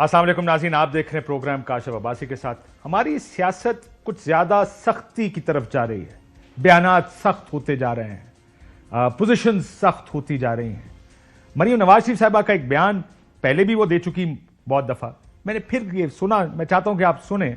السلام علیکم ناظرین، آپ دیکھ رہے ہیں پروگرام کاشف عباسی کے ساتھ۔ ہماری سیاست کچھ زیادہ سختی کی طرف جا رہی ہے، بیانات سخت ہوتے جا رہے ہیں، پوزیشن سخت ہوتی جا رہی ہیں۔ مریم نواز شریف صاحبہ کا ایک بیان پہلے بھی وہ دے چکی بہت دفعہ، میں نے پھر یہ سنا، میں چاہتا ہوں کہ آپ سنیں،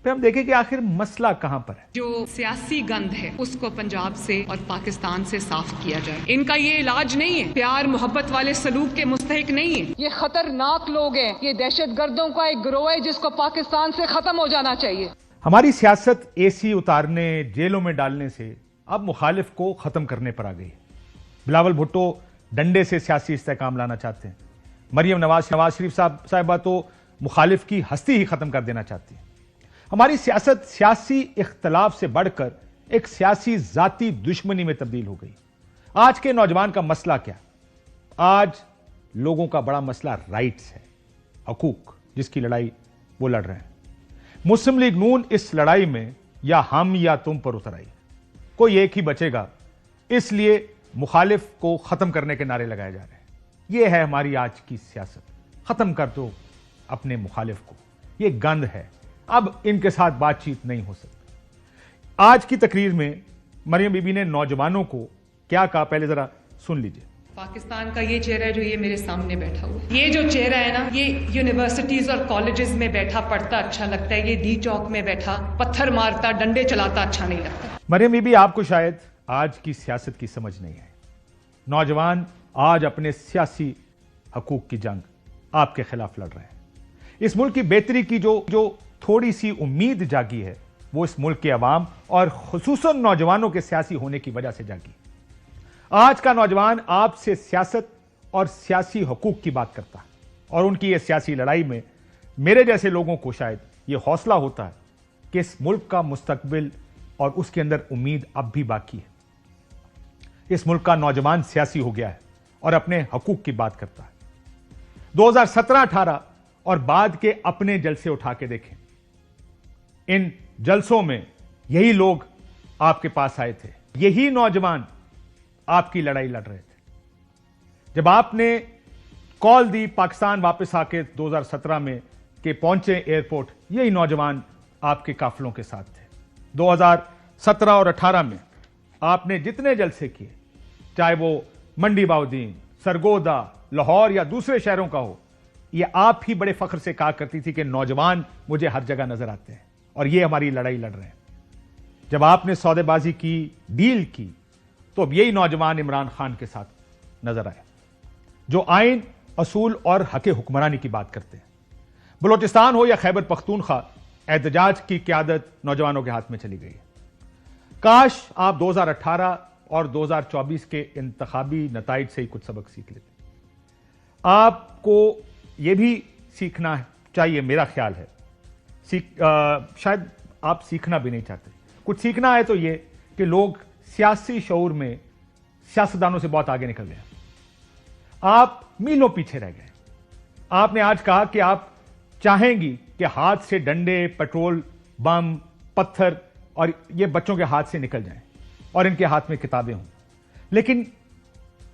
پھر ہم دیکھیں کہ آخر مسئلہ کہاں پر ہے۔ جو سیاسی گند ہے اس کو پنجاب سے اور پاکستان سے صاف کیا جائے۔ ان کا یہ علاج نہیں ہے، پیار محبت والے سلوک کے مستحق نہیں ہے، یہ خطرناک لوگ ہیں، یہ دہشت گردوں کا ایک گروہ ہے جس کو پاکستان سے ختم ہو جانا چاہیے۔ ہماری سیاست اے سی اتارنے، جیلوں میں ڈالنے سے اب مخالف کو ختم کرنے پر آ گئی۔ بلاول بھٹو ڈنڈے سے سیاسی استحکام لانا چاہتے ہیں، مریم نواز شریف صاحبہ تو مخالف کی ہستی ہی ختم کر دینا چاہتی ہیں۔ ہماری سیاست سیاسی اختلاف سے بڑھ کر ایک سیاسی ذاتی دشمنی میں تبدیل ہو گئی۔ آج کے نوجوان کا مسئلہ کیا؟ آج لوگوں کا بڑا مسئلہ رائٹس ہے، حقوق، جس کی لڑائی وہ لڑ رہے ہیں۔ مسلم لیگ نون اس لڑائی میں یا ہم یا تم پر اتر آئی، کوئی ایک ہی بچے گا، اس لیے مخالف کو ختم کرنے کے نعرے لگائے جا رہے ہیں۔ یہ ہے ہماری آج کی سیاست، ختم کر دو اپنے مخالف کو، یہ گند ہے، اب ان کے ساتھ بات چیت نہیں ہو سکتی۔ آج کی تقریر میں مریم بی بی نے نوجوانوں کو کیا کہا، پہلے ذرا سن لیجئے۔ پاکستان کا یہ چہرہ ہے جو یہ میرے سامنے بیٹھا ہوا، یہ جو چہرہ ہے نا، یہ یونیورسٹیز اور کالجز میں بیٹھا پڑھتا اچھا لگتا ہے، یہ ڈی چوک میں بیٹھا پتھر مارتا ڈنڈے چلاتا اچھا نہیں لگتا۔ مریم بی بی، آپ کو شاید آج کی سیاست کی سمجھ نہیں ہے۔ نوجوان آج اپنے سیاسی حقوق کی جنگ آپ کے خلاف لڑ رہے ہیں۔ اس ملک کی بہتری کی جو تھوڑی سی امید جاگی ہے، وہ اس ملک کے عوام اور خصوصاً نوجوانوں کے سیاسی ہونے کی وجہ سے جاگی۔ آج کا نوجوان آپ سے سیاست اور سیاسی حقوق کی بات کرتا ہے، اور ان کی یہ سیاسی لڑائی میں میرے جیسے لوگوں کو شاید یہ حوصلہ ہوتا ہے کہ اس ملک کا مستقبل اور اس کے اندر امید اب بھی باقی ہے۔ اس ملک کا نوجوان سیاسی ہو گیا ہے اور اپنے حقوق کی بات کرتا ہے۔ 2017-18 اور بعد کے اپنے جلسے اٹھا کے دیکھیں، ان جلسوں میں یہی لوگ آپ کے پاس آئے تھے، یہی نوجوان آپ کی لڑائی لڑ رہے تھے۔ جب آپ نے کال دی پاکستان واپس آ کے 2017 میں کہ پہنچے ایئرپورٹ، یہی نوجوان آپ کے قافلوں کے ساتھ تھے۔ 2017 اور 18 میں آپ نے جتنے جلسے کیے، چاہے وہ منڈی باؤدین، سرگودا، لاہور یا دوسرے شہروں کا ہو، یہ آپ ہی بڑے فخر سے کہا کرتی تھی کہ نوجوان مجھے ہر جگہ نظر آتے ہیں اور یہ ہماری لڑائی لڑ رہے ہیں۔ جب آپ نے سودے بازی کی، ڈیل کی، تو اب یہی نوجوان عمران خان کے ساتھ نظر آئے، جو آئین، اصول اور حق حکمرانی کی بات کرتے ہیں۔ بلوچستان ہو یا خیبر پختونخوا، احتجاج کی قیادت نوجوانوں کے ہاتھ میں چلی گئی ہے۔ کاش آپ 2018 اور 2024 کے انتخابی نتائج سے ہی کچھ سبق سیکھ لیتے۔ آپ کو یہ بھی سیکھنا چاہیے، میرا خیال ہے، شاید آپ سیکھنا بھی نہیں چاہتے، کچھ سیکھنا ہے تو یہ کہ لوگ سیاسی شعور میں سیاستدانوں سے بہت آگے نکل گئے، آپ میلوں پیچھے رہ گئے۔ آپ نے آج کہا کہ آپ چاہیں گی کہ ہاتھ سے ڈنڈے، پیٹرول، بم، پتھر اور یہ بچوں کے ہاتھ سے نکل جائیں اور ان کے ہاتھ میں کتابیں ہوں، لیکن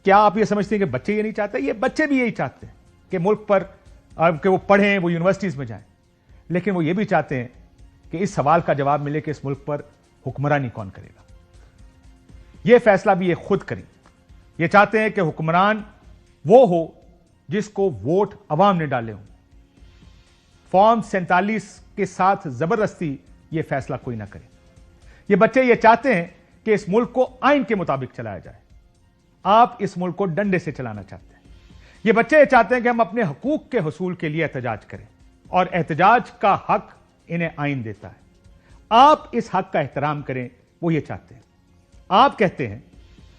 کیا آپ یہ سمجھتے ہیں کہ بچے یہ نہیں چاہتے؟ یہ بچے بھی یہی چاہتے ہیں کہ ملک پر کہ وہ پڑھیں، وہ یونیورسٹیز میں جائیں، لیکن وہ یہ بھی چاہتے ہیں کہ اس سوال کا جواب ملے کہ اس ملک پر حکمرانی کون کرے گا۔ یہ فیصلہ بھی یہ خود کریں۔ یہ چاہتے ہیں کہ حکمران وہ ہو جس کو ووٹ عوام نے ڈالے ہوں۔ فارم 47 کے ساتھ زبردستی یہ فیصلہ کوئی نہ کرے۔ یہ بچے یہ چاہتے ہیں کہ اس ملک کو آئین کے مطابق چلایا جائے، آپ اس ملک کو ڈنڈے سے چلانا چاہتے ہیں۔ یہ بچے یہ چاہتے ہیں کہ ہم اپنے حقوق کے حصول کے لیے احتجاج کریں، اور احتجاج کا حق انہیں آئین دیتا ہے۔ آپ اس حق کا احترام کریں، وہ یہ چاہتے ہیں۔ آپ کہتے ہیں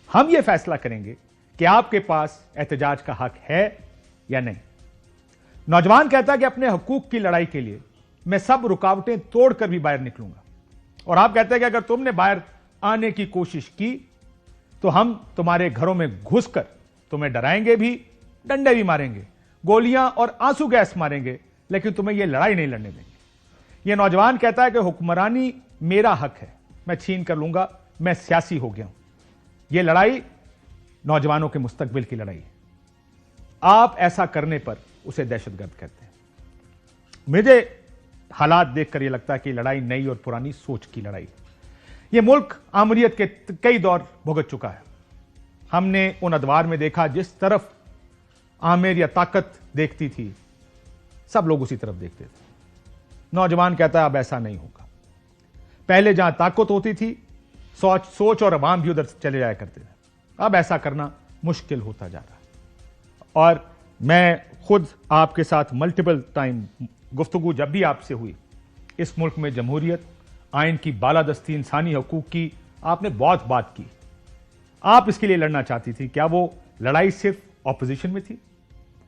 ہم یہ فیصلہ کریں گے کہ آپ کے پاس احتجاج کا حق ہے یا نہیں۔ نوجوان کہتا ہے کہ اپنے حقوق کی لڑائی کے لیے میں سب رکاوٹیں توڑ کر بھی باہر نکلوں گا، اور آپ کہتے ہیں کہ اگر تم نے باہر آنے کی کوشش کی تو ہم تمہارے گھروں میں گھس کر تمہیں ڈرائیں گے بھی، ڈنڈے بھی ماریں گے، گولیاں اور آنسو گیس ماریں گے، لیکن تمہیں یہ لڑائی نہیں لڑنے دیں گے۔ یہ نوجوان کہتا ہے کہ حکمرانی میرا حق ہے، میں چھین کر لوں گا، میں سیاسی ہو گیا ہوں۔ یہ لڑائی نوجوانوں کے مستقبل کی لڑائی ہے۔ آپ ایسا کرنے پر اسے دہشت گرد کہتے ہیں۔ مجھے حالات دیکھ کر یہ لگتا ہے کہ لڑائی نئی اور پرانی سوچ کی لڑائی ہے. یہ ملک آمریت کے کئی دور بھگت چکا ہے. ہم نے ان ادوار میں دیکھا جس طرف آمر یا طاقت دیکھتی تھی سب لوگ اسی طرف دیکھتے تھے. نوجوان کہتا ہے اب ایسا نہیں ہوگا. پہلے جہاں طاقت ہوتی تھی سوچ اور عوام بھی ادھر چلے جایا کرتے تھے. اب ایسا کرنا مشکل ہوتا جا رہا ہے. اور میں خود آپ کے ساتھ ملٹیپل ٹائم گفتگو جب بھی آپ سے ہوئی، اس ملک میں جمہوریت، آئین کی بالادستی، انسانی حقوق کی آپ نے بہت بات کی. آپ اس کے لیے لڑنا چاہتی تھی. کیا وہ لڑائی صرف اپوزیشن میں تھی؟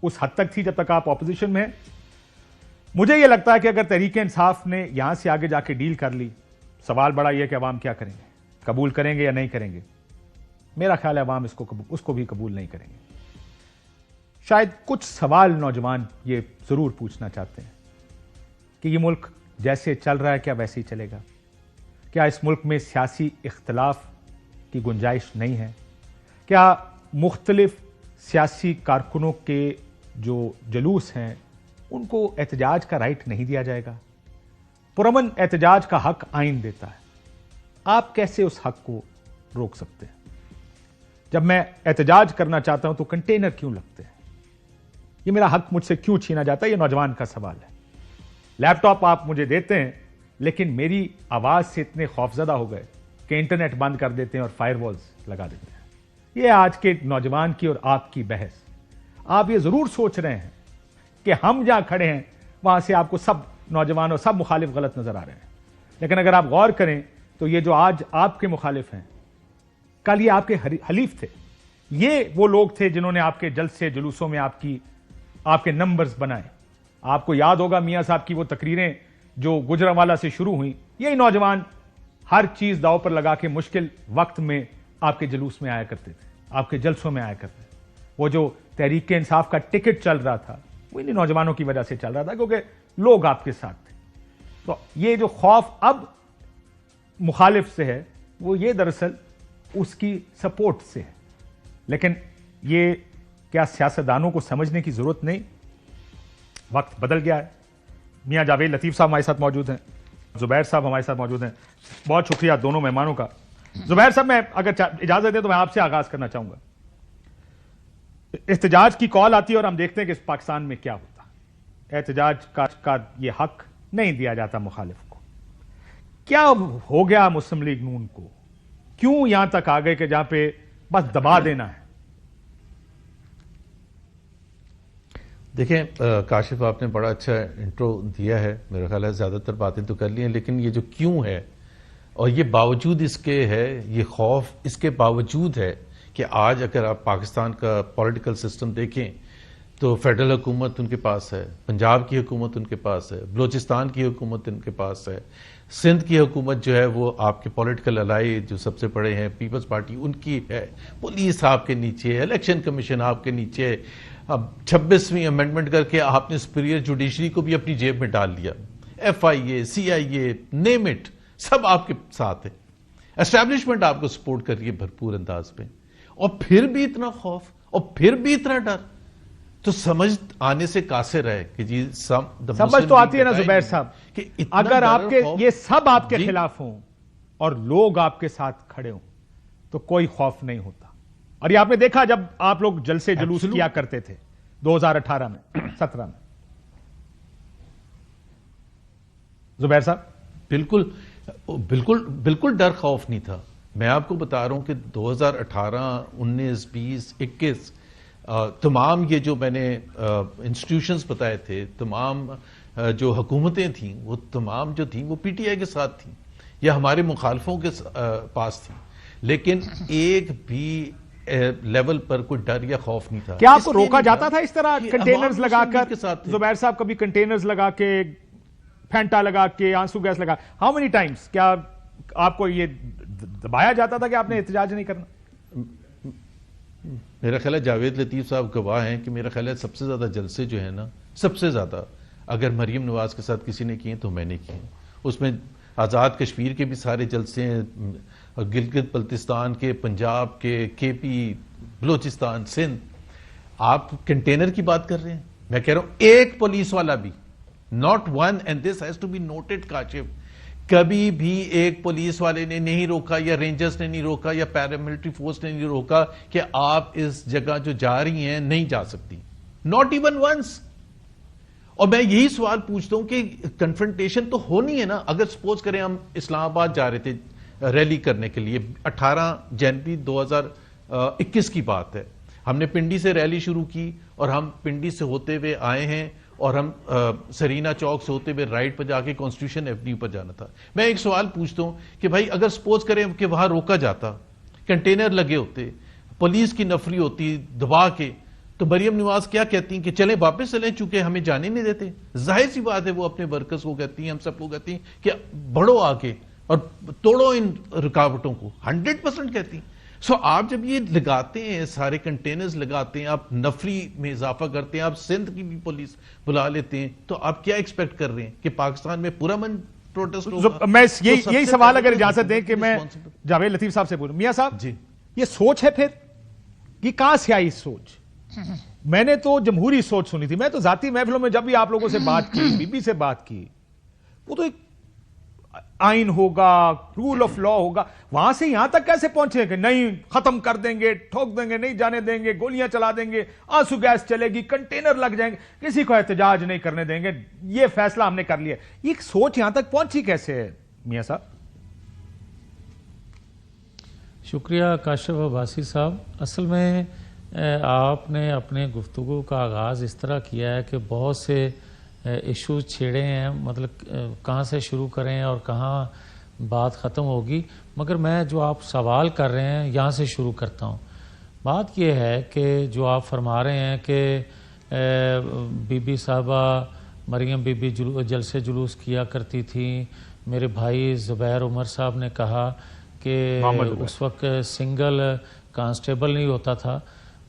اس حد تک تھی جب تک آپ اپوزیشن میں ہیں؟ مجھے یہ لگتا ہے کہ اگر تحریک انصاف نے یہاں سے آگے جا کے ڈیل کر لی، سوال بڑا یہ کہ عوام کیا کریں گے، قبول کریں گے یا نہیں کریں گے. میرا خیال ہے عوام اس کو بھی قبول نہیں کریں گے. شاید کچھ سوال نوجوان یہ ضرور پوچھنا چاہتے ہیں کہ یہ ملک جیسے چل رہا ہے کیا ویسے ہی چلے گا؟ کیا اس ملک میں سیاسی اختلاف کی گنجائش نہیں ہے؟ کیا مختلف سیاسی کارکنوں کے جو جلوس ہیں ان کو احتجاج کا رائٹ نہیں دیا جائے گا؟ پرامن احتجاج کا حق آئین دیتا ہے. آپ کیسے اس حق کو روک سکتے ہیں؟ جب میں احتجاج کرنا چاہتا ہوں تو کنٹینر کیوں لگتے ہیں؟ یہ میرا حق مجھ سے کیوں چھینا جاتا ہے؟ یہ نوجوان کا سوال ہے. لیپ ٹاپ آپ مجھے دیتے ہیں لیکن میری آواز سے اتنے خوفزدہ ہو گئے کہ انٹرنیٹ بند کر دیتے ہیں اور فائر والز لگا دیتے ہیں. یہ آج کے نوجوان کی اور آپ کی بحث. آپ یہ ضرور سوچ رہے ہیں کہ ہم جہاں کھڑے ہیں وہاں سے آپ کو سب نوجوان اور سب مخالف غلط نظر آ رہے ہیں. لیکن اگر آپ غور کریں تو یہ جو آج آپ کے مخالف ہیں کل یہ آپ کے حلیف تھے. یہ وہ لوگ تھے جنہوں نے آپ کے جلسے جلوسوں میں آپ کے نمبرز بنائے. آپ کو یاد ہوگا میاں صاحب کی وہ تقریریں جو گجرانوالہ سے شروع ہوئیں. یہی نوجوان ہر چیز داؤ پر لگا کے مشکل وقت میں آپ کے جلوس میں آیا کرتے تھے، آپ کے جلسوں میں آیا کرتے تھے. وہ جو تحریک انصاف کا ٹکٹ چل رہا تھا وہ انہی نوجوانوں کی وجہ سے چل رہا تھا کیونکہ لوگ آپ کے ساتھ تھے. تو یہ جو خوف اب مخالف سے ہے وہ یہ دراصل اس کی سپورٹ سے ہے. لیکن یہ کیا سیاستدانوں کو سمجھنے کی ضرورت نہیں؟ وقت بدل گیا ہے. میاں جاوید لطیف صاحب ہمارے ساتھ موجود ہیں، زبیر صاحب ہمارے ساتھ موجود ہیں. بہت شکریہ دونوں مہمانوں کا. زبیر صاحب میں اگر اجازت دیں تو میں آپ سے آغاز کرنا چاہوں گا. احتجاج کی کال آتی ہے اور ہم دیکھتے ہیں کہ اس پاکستان میں کیا ہوتا ہے. احتجاج کا یہ حق نہیں دیا جاتا مخالف کو. کیا ہو گیا مسلم لیگ نون کو؟ کیوں یہاں تک آ گئے کہ جہاں پہ بس دبا دینا ہے؟ دیکھیں کاشف آپ نے بڑا اچھا انٹرو دیا ہے. میرا خیال ہے زیادہ تر باتیں تو کر لی ہیں لیکن یہ جو کیوں ہے اور یہ باوجود اس کے ہے، یہ خوف اس کے باوجود ہے کہ آج اگر آپ پاکستان کا پولیٹیکل سسٹم دیکھیں تو فیڈرل حکومت ان کے پاس ہے، پنجاب کی حکومت ان کے پاس ہے، بلوچستان کی حکومت ان کے پاس ہے، سندھ کی حکومت جو ہے وہ آپ کے پولیٹیکل الائی جو سب سے بڑے ہیں پیپلز پارٹی ان کی ہے، پولیس آپ کے نیچے ہے، الیکشن کمیشن آپ کے نیچے ہے. اب 26ویں امینڈمنٹ کر کے آپ نے سپیریئر جوڈیشری کو بھی اپنی جیب میں ڈال لیا. FIA CIA نیم اٹ سب آپ کے ساتھ ہے. اسٹیبلشمنٹ آپ کو سپورٹ کر رہی ہے بھرپور انداز میں. اور پھر بھی اتنا خوف اور پھر بھی اتنا ڈر تو سمجھ آنے سے قاصر ہے کہ جی سمجھ تو آتی ہے نا زبیر صاحب کہ اگر آپ کے یہ سب آپ کے خلاف ہوں اور لوگ آپ کے ساتھ کھڑے ہوں تو کوئی خوف نہیں ہوتا. اور یہ آپ نے دیکھا جب آپ لوگ جلسے جلوس کیا کرتے تھے 2018 میں 17 میں. زبیر صاحب بالکل بالکل بالکل ڈر خوف نہیں تھا. میں آپ کو بتا رہا ہوں کہ 2018 19 20 21 تمام یہ جو میں نے انسٹیٹیوشنز بتائے تھے، تمام جو حکومتیں تھیں وہ تمام جو تھیں وہ PTI کے ساتھ تھیں یا ہمارے مخالفوں کے پاس تھیں. لیکن ایک بھی لیول پر کوئی ڈر یا خوف نہیں تھا. کیا آپ کو روکا جاتا تھا اس طرح کنٹینرز لگا کر؟ زبیر صاحب کبھی کنٹینرز لگا کے، پھینٹا لگا کے، آنسو گیس لگا، ہاؤ مینی ٹائمز کیا آپ کو یہ دبایا جاتا تھا کہ آپ نے احتجاج نہیں کرنا؟ میرا خیال ہے جاوید لطیف صاحب گواہ ہیں کہ میرا خیال ہے سب سے زیادہ جلسے جو ہیں نا، سب سے زیادہ اگر مریم نواز کے ساتھ کسی نے کیے تو میں نے کیے. اس میں آزاد کشمیر کے بھی سارے جلسے ہیں، گلگت بلتستان کے، پنجاب کے، KP، بلوچستان، سندھ. آپ کنٹینر کی بات کر رہے ہیں، میں کہہ رہا ہوں ایک پولیس والا بھی not one, and this has to be noted, Kashif. کبھی بھی ایک پولیس والے نے نہیں روکا یا رینجرز نے نہیں روکا یا پیراملٹری فورس نے نہیں روکا کہ آپ اس جگہ جو جا رہی ہیں نہیں جا سکتی. not even once. اور میں یہی سوال پوچھتا ہوں کہ کنفرنٹیشن تو ہونی ہے نا. اگر سپوز کریں ہم اسلام آباد جا رہے تھے ریلی کرنے کے لیے, 18 جنوری 2021 کی بات ہے, ہم نے پنڈی سے ریلی شروع کی اور ہم پنڈی سے ہوتے ہوئے آئے ہیں اور ہم سرینا چوک سے ہوتے ہوئے رائٹ پر جا کے کانسٹیٹیوشن ایونیو پر جانا تھا. میں ایک سوال پوچھتا ہوں کہ بھائی اگر سپوز کریں کہ وہاں روکا جاتا, کنٹینر لگے ہوتے, پولیس کی نفری ہوتی دبا کے, تو مریم نواز کیا کہتی ہیں کہ چلیں واپس چلیں چونکہ ہمیں جانے نہیں دیتے. ظاہر سی بات ہے وہ اپنے ورکرز کو کہتی ہیں, ہم سب کو کہتی ہیں کہ بڑھو آگے اور توڑو ان رکاوٹوں کو, 100% کہتی ہیں. سو آپ جب یہ لگاتے ہیں, سارے کنٹینرز لگاتے ہیں, آپ نفری میں اضافہ کرتے ہیں, آپ سندھ کی بھی پولیس بلا لیتے ہیں, تو آپ کیا ایکسپیکٹ کر رہے ہیں کہ پاکستان میں پورا من پروٹیسٹ ہوگا؟ میں یہی سوال اگر اجازت دیں کہ میں جاوید لطیف صاحب سے بولوں. میاں صاحب جی, یہ سوچ ہے پھر یہ کہاں سے آئی سوچ؟ میں نے تو جمہوری سوچ سنی تھی. میں تو ذاتی محفلوں میں جب بھی آپ لوگوں سے بات کی, بی بی سے بات کی, وہ تو ایک آئین ہوگا, رول آف لا ہوگا, وہاں سے یہاں تک کیسے پہنچے کہ نہیں ختم کر دیں گے, ٹھوک دیں گے, نہیں جانے دیں گے, گولیاں چلا دیں گے, آنسو گیس چلے گی, کنٹینر لگ جائیں گے, کسی کو احتجاج نہیں کرنے دیں گے, یہ فیصلہ ہم نے کر لیا. یہ سوچ یہاں تک پہنچی کیسے ہے میاں صاحب؟ شکریہ کاشف عباسی صاحب. اصل میں آپ نے اپنے گفتگو کا آغاز اس طرح کیا ہے کہ بہت سے ایشوز چھیڑے ہیں, مطلب کہاں سے شروع کریں اور کہاں بات ختم ہوگی, مگر میں جو آپ سوال کر رہے ہیں یہاں سے شروع کرتا ہوں. بات یہ ہے کہ جو آپ فرما رہے ہیں کہ بی بی صاحبہ مریم بی بی جلسے جلوس کیا کرتی تھیں, میرے بھائی زبیر عمر صاحب نے کہا کہ اس وقت سنگل کانسٹیبل نہیں ہوتا تھا.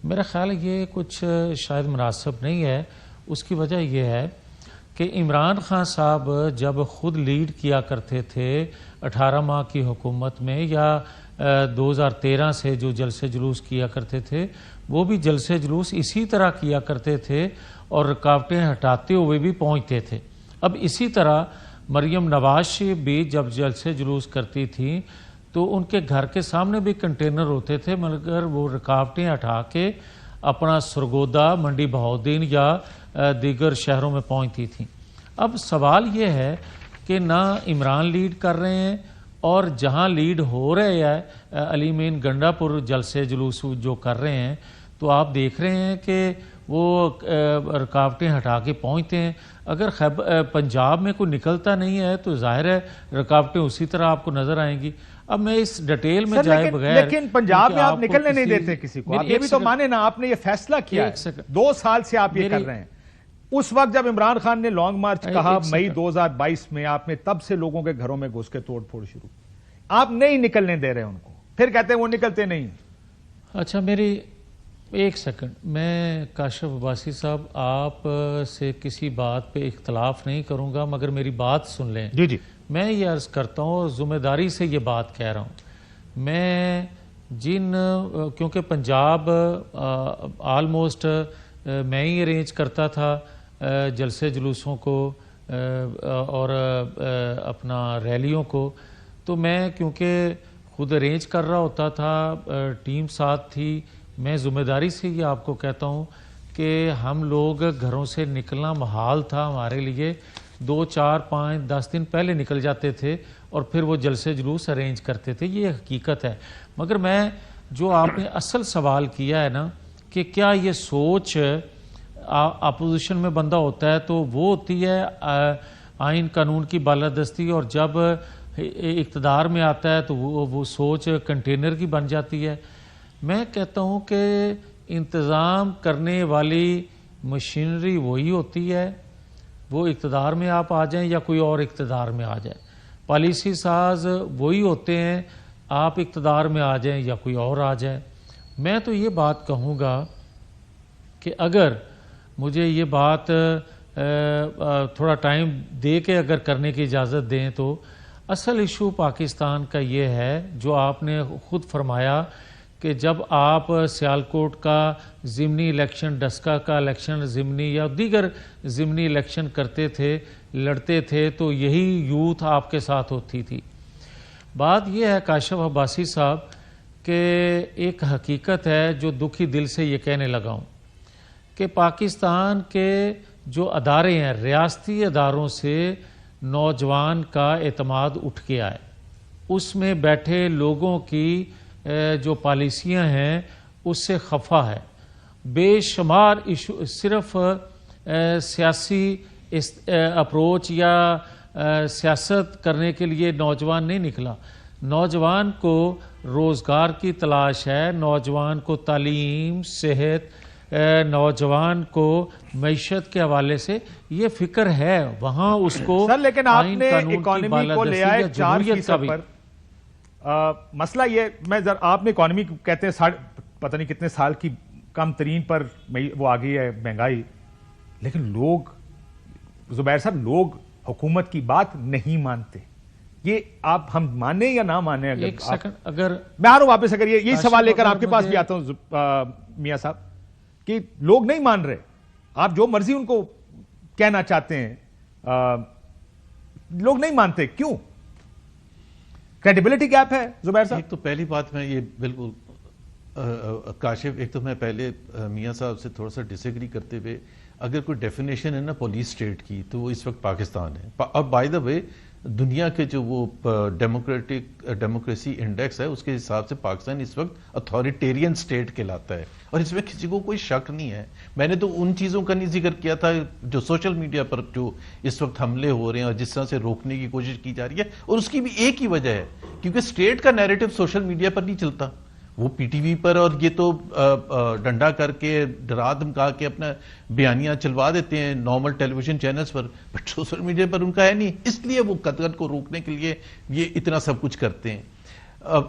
میرا خیال ہے یہ کچھ شاید مناسب نہیں ہے. اس کی وجہ یہ ہے کہ عمران خان صاحب جب خود لیڈ کیا کرتے تھے 18 ماہ کی حکومت میں, یا 2013 سے جو جلسے جلوس کیا کرتے تھے, وہ بھی جلسے جلوس اسی طرح کیا کرتے تھے اور رکاوٹیں ہٹاتے ہوئے بھی پہنچتے تھے. اب اسی طرح مریم نواز بھی جب جلسے جلوس کرتی تھیں تو ان کے گھر کے سامنے بھی کنٹینر ہوتے تھے, مگر وہ رکاوٹیں ہٹا کے اپنا سرگودا, منڈی بہاؤالدین یا دیگر شہروں میں پہنچتی تھیں. اب سوال یہ ہے کہ نہ عمران لیڈ کر رہے ہیں, اور جہاں لیڈ ہو رہے ہیں علی مین گنڈا پور جلسے جلوس جو کر رہے ہیں, تو آپ دیکھ رہے ہیں کہ وہ رکاوٹیں ہٹا کے پہنچتے ہیں. اگر پنجاب میں کوئی نکلتا نہیں ہے تو ظاہر ہے رکاوٹیں اسی طرح آپ کو نظر آئیں گی. اب میں اس ڈیٹیل میں جائے بغیر, لیکن پنجاب میں آپ نکلنے نہیں دیتے کسی کو, آپ یہ بھی تو مانے نا, آپ نے یہ فیصلہ کیا ہے, 2 سال سے آپ یہ کر رہے ہیں. اس وقت جب عمران خان نے لانگ مارچ کہا مئی 2022 میں, آپ نے تب سے لوگوں کے گھروں میں گھس کے توڑ پھوڑ شروع, آپ نہیں نکلنے دے رہے ان کو, پھر کہتے ہیں وہ نکلتے نہیں. اچھا میری ایک سیکنڈ, میں کاشف عباسی صاحب آپ سے کسی بات پہ اختلاف نہیں کروں گا, مگر میری بات سن لیں. جی جی, میں یہ عرض کرتا ہوں, ذمہ داری سے یہ بات کہہ رہا ہوں. میں کیونکہ پنجاب آلموسٹ میں ہی ارینج کرتا تھا جلسے جلوسوں کو اور اپنا ریلیوں کو, تو میں کیونکہ خود ارینج کر رہا ہوتا تھا, ٹیم ساتھ تھی, میں ذمہ داری سے یہ آپ کو کہتا ہوں کہ ہم لوگ گھروں سے نکلنا محال تھا ہمارے لیے. 2, 4, 5, 10 دن پہلے نکل جاتے تھے اور پھر وہ جلسے جلوس ارینج کرتے تھے, یہ حقیقت ہے. مگر میں جو آپ نے اصل سوال کیا ہے نا کہ کیا یہ سوچ اپوزیشن میں بندہ ہوتا ہے تو وہ ہوتی ہے آئین قانون کی بالادستی, اور جب اقتدار میں آتا ہے تو وہ سوچ کنٹینر کی بن جاتی ہے. میں کہتا ہوں کہ انتظام کرنے والی مشینری وہی ہوتی ہے, وہ اقتدار میں آپ آ جائیں یا کوئی اور اقتدار میں آ جائے. پالیسی ساز وہی ہوتے ہیں, آپ اقتدار میں آ جائیں یا کوئی اور آ جائے. میں تو یہ بات کہوں گا کہ اگر مجھے یہ بات تھوڑا ٹائم دے کے اگر کرنے کی اجازت دیں تو اصل ایشو پاکستان کا یہ ہے جو آپ نے خود فرمایا کہ جب آپ سیالکوٹ کا ضمنی الیکشن، ڈسکا کا الیکشن ضمنی یا دیگر ضمنی الیکشن کرتے تھے، لڑتے تھے، تو یہی یوتھ آپ کے ساتھ ہوتی تھی۔ بات یہ ہے کاشف عباسی صاحب کہ ایک حقیقت ہے جو دکھی دل سے یہ کہنے لگا ہوں کہ پاکستان کے جو ادارے ہیں، ریاستی اداروں سے نوجوان کا اعتماد اٹھ کے آئے، اس میں بیٹھے لوگوں کی جو پالیسیاں ہیں اس سے خفا ہے۔ بے شمار ایشو صرف سیاسی اپروچ یا سیاست کرنے کے لیے نوجوان نہیں نکلا، نوجوان کو روزگار کی تلاش ہے، نوجوان کو تعلیم، صحت، نوجوان کو معیشت کے حوالے سے یہ فکر ہے، وہاں اس کو سر لیکن آپ آئین نے قانون کی اکانومی کو لے آئے بالادستی یا جمہوریت کا 4% بھی۔ پر۔ مسئلہ یہ آپ نے اکانومی کہتے ہیں پتہ نہیں کتنے سال کی کم ترین پر وہ آ گئی ہے مہنگائی، لیکن لوگ زبیر صاحب لوگ حکومت کی بات نہیں مانتے۔ یہ آپ ہم مانیں یا نہ مانیں، ایک سیکنڈ، اگر میں آ رہا ہوں واپس، اگر یہ سوال لے کر آپ کے پاس بھی آتا ہوں میاں صاحب کہ لوگ نہیں مان رہے، آپ جو مرضی ان کو کہنا چاہتے ہیں، لوگ نہیں مانتے، کیوں؟ کریڈیبلٹی گیپ ہے زبیر صاحب؟ ایک تو پہلی بات میں یہ بالکل کاشف، ایک تو میں پہلے میاں صاحب سے تھوڑا سا ڈس ایگری کرتے ہوئے، اگر کوئی ڈیفینیشن ہے نا پولیس اسٹیٹ کی تو وہ اس وقت پاکستان ہے۔ اور بائی دا وے دنیا کے جو وہ ڈیموکریسی انڈیکس ہے اس کے حساب سے پاکستان اس وقت اتھارٹیرین اسٹیٹ کہلاتا ہے، اور اس میں کسی کو کوئی شک نہیں ہے۔ میں نے تو ان چیزوں کا نہیں ذکر کیا تھا جو سوشل میڈیا پر جو اس وقت حملے ہو رہے ہیں اور جس طرح سے روکنے کی کوشش کی جا رہی ہے، اور اس کی بھی ایک ہی وجہ ہے کیونکہ اسٹیٹ کا نیریٹو سوشل میڈیا پر نہیں چلتا، وہ پی ٹی وی پر، اور یہ تو ڈنڈا کر کے ڈرا دھمکا کے اپنا بیانیاں چلوا دیتے ہیں نارمل ٹیلی ویژن چینلز پر، بٹ سوشل میڈیا پر ان کا ہے نہیں، اس لیے وہ قتل کو روکنے کے لیے یہ اتنا سب کچھ کرتے ہیں۔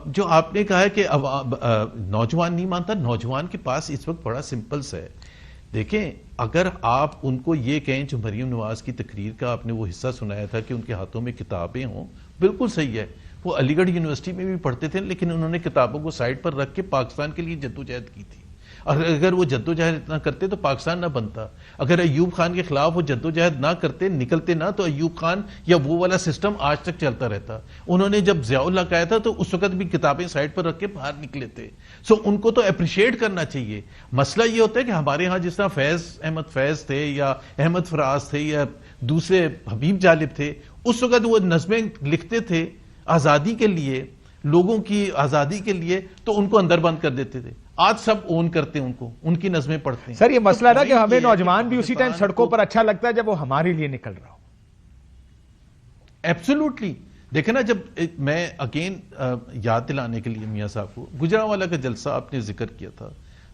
جو آپ نے کہا ہے کہ نوجوان نہیں مانتا، نوجوان کے پاس اس وقت بڑا سمپل سا ہے۔ دیکھیں اگر آپ ان کو یہ کہیں، جو مریم نواز کی تقریر کا آپ نے وہ حصہ سنایا تھا کہ ان کے ہاتھوں میں کتابیں ہوں، بالکل صحیح ہے، وہ علی گڑھ یونیورسٹی میں بھی پڑھتے تھے، لیکن انہوں نے کتابوں کو سائڈ پر رکھ کے پاکستان کے لیے جدوجہد کی تھی، اور اگر وہ جدوجہد اتنا کرتے تو پاکستان نہ بنتا۔ اگر ایوب خان کے خلاف وہ جدوجہد نہ کرتے، نکلتے نہ، تو ایوب خان یا وہ والا سسٹم آج تک چلتا رہتا۔ انہوں نے جب ضیاء اللہ کہا تھا تو اس وقت بھی کتابیں سائڈ پر رکھ کے باہر نکلے تھے، سو ان کو تو اپریشیٹ کرنا چاہیے۔ مسئلہ یہ ہوتا ہے کہ ہمارے ہاں جس طرح فیض احمد فیض تھے یا احمد فراز تھے یا دوسرے حبیب جالب تھے، اس وقت وہ نظمیں لکھتے تھے آزادی کے لیے، لوگوں کی آزادی کے لیے، تو ان کو اندر بند کر دیتے تھے۔ آج سب اون کرتے ہیں ان کو، ان کی نظمیں پڑھتے ہیں۔ سر یہ مسئلہ ہے کہ ہمیں نوجوان بھی اسی ٹائم سڑکوں پر اچھا لگتا ہے جب وہ ہمارے لیے نکل رہا ہو۔ ایبسولوٹلی، دیکھیں نا، جب میں اگین یاد دلانے کے لیے میاں صاحب کو، گجرانوالہ کا جلسہ آپ نے ذکر کیا تھا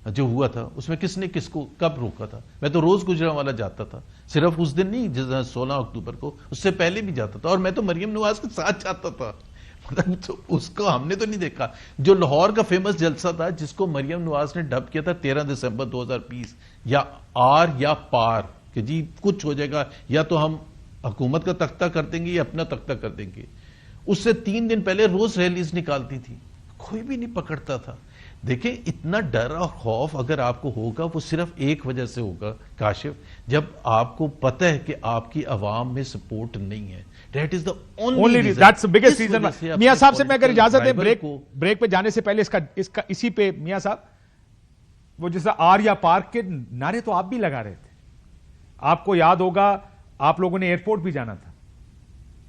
جو ہوا تھا، اس میں کس نے کس کو کب روکا تھا؟ میں تو روز گجرانوالہ جاتا تھا، صرف اس دن نہیں، جس 16 اکتوبر کو، اس سے پہلے بھی جاتا تھا، اور میں تو مریم نواز کے ساتھ جاتا تھا، تو اس کو ہم نے تو نہیں دیکھا۔ جو لاہور کا فیمس جلسہ تھا جس کو مریم نواز نے ڈب کیا تھا 13 دسمبر 2020، یا آر یا پار، کہ جی کچھ ہو جائے گا، یا تو ہم حکومت کا تختہ کر دیں گے یا اپنا تختہ کر دیں گے، اس سے 3 دن پہلے روز ریلیز نکالتی تھی، کوئی بھی نہیں پکڑتا تھا۔ دیکھیں اتنا ڈر اور خوف اگر آپ کو ہوگا، وہ صرف ایک وجہ سے ہوگا کاشف، جب آپ کو پتہ ہے کہ آپ کی عوام میں سپورٹ نہیں ہے۔ That is the only reason. That's the biggest reason. میاں صاحب سے میں اگر اجازت ہے بریک پہ جانے سے پہلے اسی پہ میاں صاحب، وہ جیسا آر یا پارک کے نعرے تو آپ بھی لگا رہے تھے، آپ کو یاد ہوگا آپ لوگوں نے ایئرپورٹ بھی جانا تھا،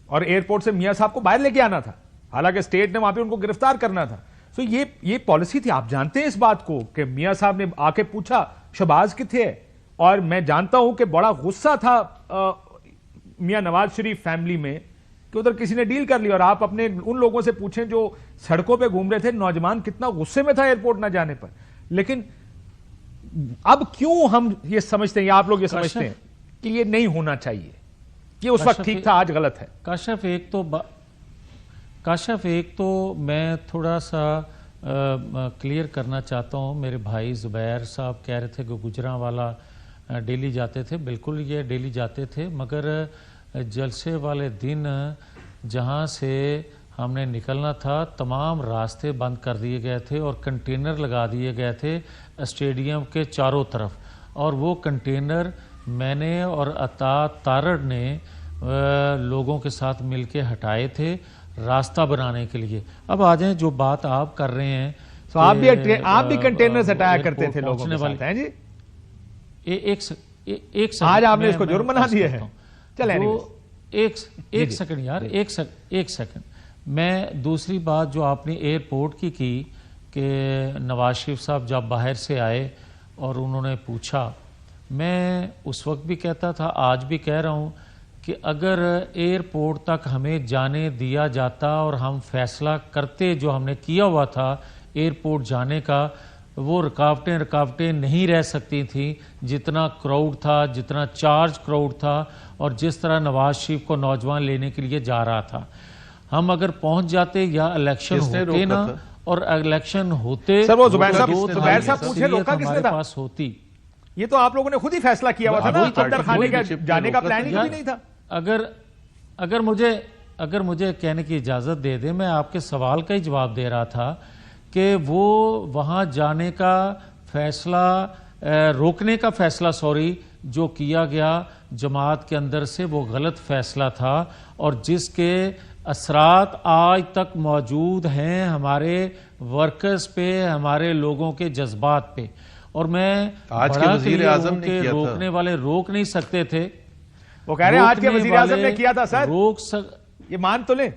اور ایئرپورٹ سے میاں صاحب کو باہر لے کے آنا تھا، حالانکہ اسٹیٹ نے وہاں پہ ان کو گرفتار کرنا تھا۔ سو یہ پالیسی تھی، آپ جانتے ہیں اس بات کو کہ میاں صاحب نے آ کے پوچھا شہباز کتنے، اور میں جانتا ہوں کہ بڑا غصہ تھا میاں نواز شریف فیملی میں کہ ادھر کسی نے ڈیل کر لی، اور آپ اپنے ان لوگوں سے پوچھیں جو سڑکوں پہ گھوم رہے تھے، نوجوان کتنا غصے میں تھا ایئرپورٹ نہ جانے پر۔ لیکن اب کیوں ہم یہ سمجھتے ہیں، یا آپ لوگ یہ سمجھتے ہیں کہ یہ نہیں ہونا چاہیے، یہ اس وقت ٹھیک تھا آج غلط ہے؟ کاشف ایک تو میں تھوڑا سا کلیئر کرنا چاہتا ہوں، میرے بھائی زبیر صاحب کہہ رہے تھے کہ گجرانوالہ ڈیلی جاتے تھے، بالکل یہ ڈیلی جاتے تھے، مگر جلسے والے دن جہاں سے ہم نے نکلنا تھا، تمام راستے بند کر دیے گئے تھے اور کنٹینر لگا دیے گئے تھے اسٹیڈیم کے چاروں طرف، اور وہ کنٹینر میں نے اور عطا تارڑ نے لوگوں کے ساتھ مل کے ہٹائے تھے راستہ بنانے کے لیے۔ اب آ جائیں جو بات آپ کر رہے ہیں، تو آپ بھی کنٹینر ہٹایا کرتے تھے لوگوں کے ساتھ، ہیں جی؟ ایک سیکنڈ، آج آپ نے اس کو جرم بنا دیا ہے۔ چلیں ایک سیکنڈ یار، ایک سیکنڈ، میں دوسری بات جو آپ نے ایئرپورٹ کی کہ نواز شریف صاحب جب باہر سے آئے اور انہوں نے پوچھا، میں اس وقت بھی کہتا تھا، آج بھی کہہ رہا ہوں کہ اگر ایئرپورٹ تک ہمیں جانے دیا جاتا اور ہم فیصلہ کرتے جو ہم نے کیا ہوا تھا ایئرپورٹ جانے کا، وہ رکاوٹیں نہیں رہ سکتی تھیں، جتنا کراؤڈ تھا، جتنا چارج کراؤڈ تھا، اور جس طرح نواز شریف کو نوجوان لینے کے لیے جا رہا تھا۔ ہم اگر پہنچ جاتے یا الیکشن ہوتے نا، اور الیکشن ہوتے سر وہ زبیر صاحب پوچھے روکا کس نے تھا؟ پاس ہوتی، یہ تو آپ لوگوں نے خود ہی فیصلہ کیا ہوا تھا نا، اندر خانے کا جانے کا پلان ہی نہیں تھا۔ اگر مجھے کہنے کی اجازت دے دیں، میں آپ کے سوال کا ہی جواب دے رہا تھا کہ وہ وہاں جانے کا فیصلہ، روکنے کا فیصلہ جو کیا گیا جماعت کے اندر سے، وہ غلط فیصلہ تھا، اور جس کے اثرات آج تک موجود ہیں ہمارے ورکرز پہ، ہمارے لوگوں کے جذبات پہ، اور میں آج کے وزیر اعظم نے کیا تھا، روکنے والے روک نہیں سکتے تھے۔ وہ کہہ رہے ہیں آج کے وزیر اعظم نے کیا تھا سر، یہ مان تو لیں۔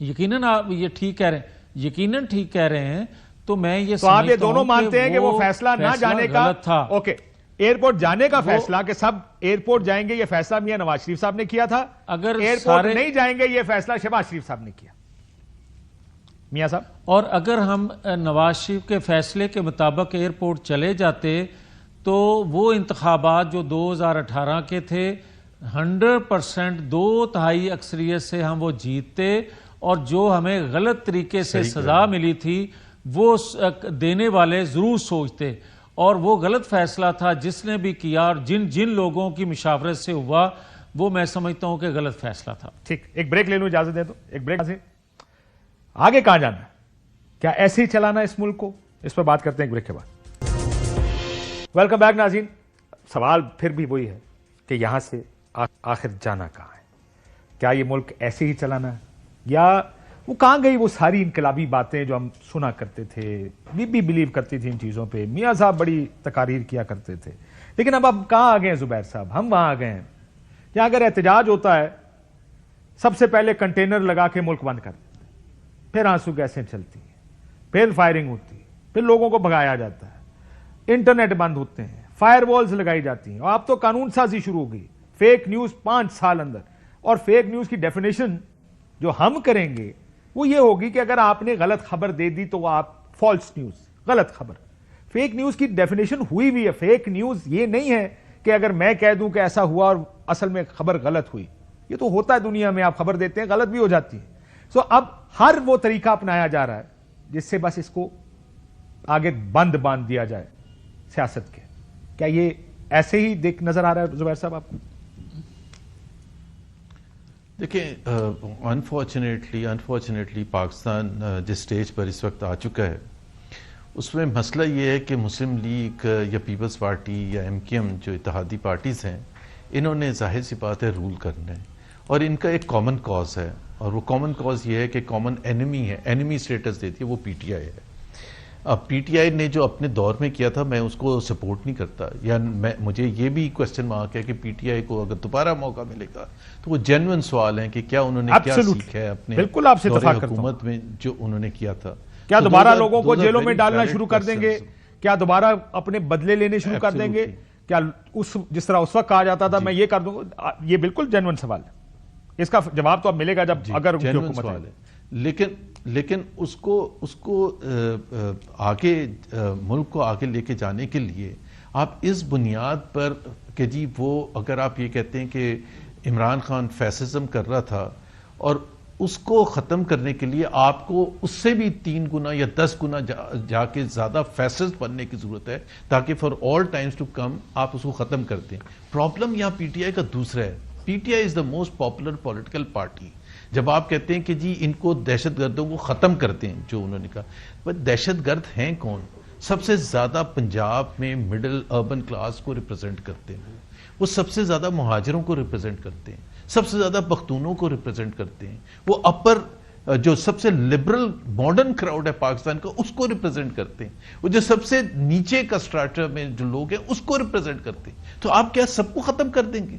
یقیناً آپ یہ ٹھیک کہہ رہے ہیں، یقیناً ٹھیک کہہ رہے ہیں، تو میں یہ تو آپ یہ دونوں مانتے ہیں کہ وہ فیصلہ نہ جانے کا غلط تھا۔ اوکے، ایئرپورٹ جانے کا فیصلہ کہ سب ایئرپورٹ جائیں گے، یہ فیصلہ میاں نواز شریف صاحب نے کیا تھا، اگر ایئرپورٹ نہیں جائیں گے یہ فیصلہ شہباز شریف صاحب نے کیا۔ میاں صاحب، اور اگر ہم نواز شریف کے فیصلے کے مطابق ایئرپورٹ چلے جاتے تو وہ انتخابات جو 2018 کے تھے 100% 2/3 اکثریت سے ہم وہ جیتتے، اور جو ہمیں غلط طریقے سے سزا ملی تھی وہ دینے والے ضرور سوچتے، اور وہ غلط فیصلہ تھا جس نے بھی کیا، اور جن لوگوں کی مشاورت سے ہوا، وہ میں سمجھتا ہوں کہ غلط فیصلہ تھا۔ ٹھیک، ایک بریک لے لوں، اجازت دے دو، ایک بریک سے آگے کہاں جانا ہے، کیا ایسے ہی چلانا اس ملک کو، اس پر بات کرتے ہیں ایک بریک کے بعد۔ ویلکم بیک ناظرین، سوال پھر بھی وہی ہے کہ یہاں سے آخر جانا کہاں ہے؟ کیا یہ ملک ایسے ہی چلانا ہے، یا وہ کہاں گئی وہ ساری انقلابی باتیں جو ہم سنا کرتے تھے، بی بلیو کرتی تھی ان چیزوں پہ، میاں صاحب بڑی تقاریر کیا کرتے تھے، لیکن اب کہاں آ گئے ہیں زبیر صاحب؟ ہم وہاں آ گئے ہیں جہاں اگر احتجاج ہوتا ہے سب سے پہلے کنٹینر لگا کے ملک بند کر دیتے ہیں، پھر آنسو گیسیں چلتی ہیں، پھر فائرنگ ہوتی ہے، پھر لوگوں کو بھگایا جاتا ہے، انٹرنیٹ بند ہوتے ہیں، فائر والز لگائی جاتی ہیں، اور اب تو قانون سازی شروع ہو گئی، فیک نیوز 5 سال اندر۔ اور فیک نیوز کی ڈیفینیشن جو ہم کریں گے وہ یہ ہوگی کہ اگر آپ نے غلط خبر دے دی تو وہ آپ فالس نیوز، غلط خبر۔ فیک نیوز کی ڈیفینیشن ہوئی بھی ہے، فیک نیوز یہ نہیں ہے کہ اگر میں کہہ دوں کہ ایسا ہوا اور اصل میں خبر غلط ہوئی، یہ تو ہوتا ہے دنیا میں، آپ خبر دیتے ہیں غلط بھی ہو جاتی ہے۔ سو اب ہر وہ طریقہ اپنایا جا رہا ہے جس سے بس اس کو آگے بند باندھ دیا جائے سیاست کے۔ کیا یہ ایسے ہی دیکھ نظر آ رہا ہے زبیر صاحب آپ کو؟ دیکھیں، انفارچونیٹلی پاکستان جس سٹیج پر اس وقت آ چکا ہے، اس میں مسئلہ یہ ہے کہ مسلم لیگ یا پیپلز پارٹی یا MKM جو اتحادی پارٹیز ہیں، انہوں نے ظاہر سی بات ہے رول کرنا ہے، اور ان کا ایک کامن کاز ہے، اور وہ کامن کاز یہ ہے کہ کامن اینیمی ہے، اینیمی سٹیٹس دیتی ہے، وہ PTI ہے۔ اب PTI نے جو اپنے دور میں کیا تھا، میں اس کو سپورٹ نہیں کرتا، یا مجھے یہ بھی کوسچن مارک ہے کہ PTI کو اگر دوبارہ موقع ملے گا تو وہ جینوئن سوال ہیں کہ کیا انہوں نے کیا سیکھا ہے اپنے بالکل آپ سے اتفاق کرتا ہوں، حکومت میں جو انہوں نے کیا تھا۔ کیا دوبارہ لوگوں کو جیلوں میں ڈالنا شروع کر دیں گے؟ کیا دوبارہ اپنے بدلے لینے شروع کر دیں گے؟ کیا جس طرح اس وقت کہا جاتا تھا میں یہ کر دوں گا؟ یہ بالکل جینوئن سوال ہے، اس کا جواب تو اب ملے گا جب اگر حکومت ہے۔ لیکن اس کو آگے ملک کو آگے لے کے جانے کے لیے آپ اس بنیاد پر کہ جی وہ اگر آپ یہ کہتے ہیں کہ عمران خان فیسزم کر رہا تھا، اور اس کو ختم کرنے کے لیے آپ کو اس سے بھی 3 گنا یا 10 گنا جا کے زیادہ فیسز بننے کی ضرورت ہے تاکہ for all times to come آپ اس کو ختم کر دیں۔ پرابلم یہاں PTI کا دوسرا ہے۔ PTI is the most popular political party جب آپ کہتے ہیں کہ جی ان کو دہشت گردوں کو ختم کرتے ہیں، جو انہوں نے کہا، دہشت گرد ہیں کون؟ سب سے زیادہ پنجاب میں مڈل اربن کلاس کو ریپرزینٹ کرتے ہیں، وہ سب سے زیادہ مہاجروں کو ریپرزینٹ کرتے ہیں، سب سے زیادہ پختونوں کو ریپرزینٹ کرتے ہیں، وہ اپر جو سب سے لبرل ماڈرن کراؤڈ ہے پاکستان کا اس کو ریپرزینٹ کرتے ہیں، وہ جو سب سے نیچے کا سٹراٹا میں جو لوگ ہیں اس کو ریپرزینٹ کرتے ہیں. تو آپ کیا سب کو ختم کر دیں گے؟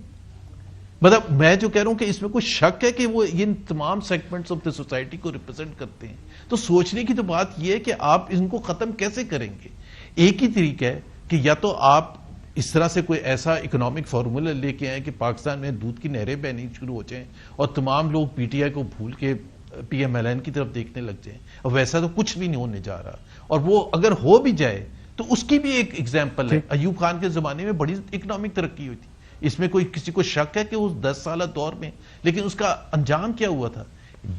مطلب میں جو کہہ رہا ہوں کہ اس میں کوئی شک ہے کہ وہ ان تمام سیگمنٹس آف دا سوسائٹی کو ریپرزینٹ کرتے ہیں. تو سوچنے کی تو بات یہ ہے کہ آپ ان کو ختم کیسے کریں گے. ایک ہی طریقہ ہے کہ یا تو آپ اس طرح سے کوئی ایسا اکنامک فارمولا لے کے آئیں کہ پاکستان میں دودھ کی نہریں بہنی شروع ہو جائیں اور تمام لوگ پی ٹی آئی کو بھول کے پی ایم ایل این کی طرف دیکھنے لگ جائیں. اور ویسا تو کچھ بھی نہیں ہونے جا رہا، اور وہ اگر ہو بھی جائے تو اس کی بھی ایک ایگزامپل ہے. ایوب خان کے زمانے میں بڑی اکنامک ترقی ہوئی تھی، اس میں کوئی کسی کو شک ہے کہ اس 10 سالہ دور میں، لیکن اس کا انجام کیا ہوا تھا؟